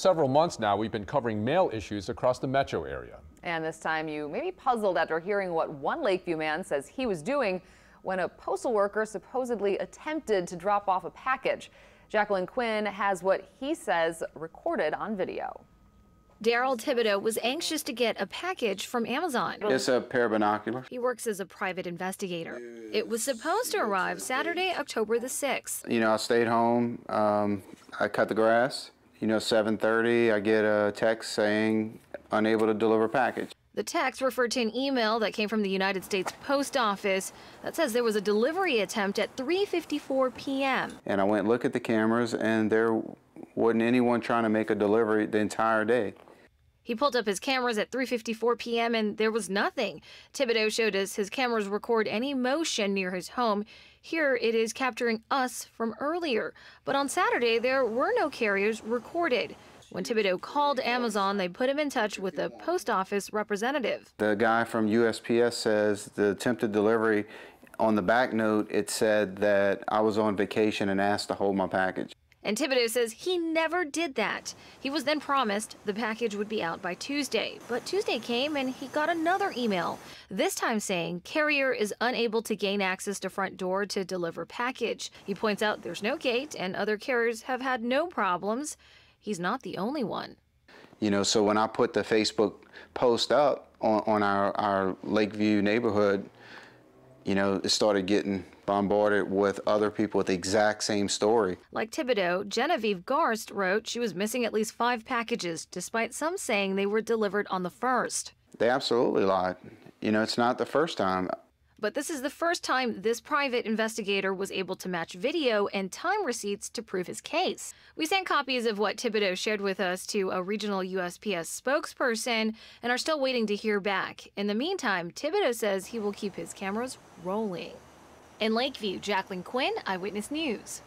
Several months now, we've been covering mail issues across the metro area. And this time you may be puzzled after hearing what one Lakeview man says he was doing when a postal worker supposedly attempted to drop off a package. Jacqueline Quinn has what he says recorded on video. Daryl Thibodeau was anxious to get a package from Amazon. It's a pair of binoculars. He works as a private investigator. It was supposed to arrive Saturday, October the 6th. You know, I stayed home. I cut the grass. 7:30, I get a text saying unable to deliver package. The text referred to an email that came from the United States Post Office that says there was a delivery attempt at 3:54 p.m. And I went and looked at the cameras, and there wasn't anyone trying to make a delivery the entire day. He pulled up his cameras at 3:54 p.m. and there was nothing. Thibodeau showed us his cameras record any motion near his home. Here it is capturing us from earlier. But on Saturday, there were no carriers recorded. When Thibodeau called Amazon, they put him in touch with a post office representative. The guy from USPS says the attempted delivery, on the back note, it said that I was on vacation and asked to hold my package. And Thibodeau says he never did that. He was then promised the package would be out by Tuesday. But Tuesday came and he got another email, this time saying carrier is unable to gain access to front door to deliver package. He points out there's no gate and other carriers have had no problems. He's not the only one. So when I put the Facebook post up on our Lakeview neighborhood, it started getting bombarded with other people with the exact same story. Like Thibodeau, Genevieve Garst wrote she was missing at least 5 packages, despite some saying they were delivered on the 1st. They absolutely lied. It's not the first time. But this is the first time this private investigator was able to match video and time receipts to prove his case. We sent copies of what Thibodeau shared with us to a regional USPS spokesperson and are still waiting to hear back. In the meantime, Thibodeau says he will keep his cameras rolling. In Lakeview, Jacqueline Quinn, Eyewitness News.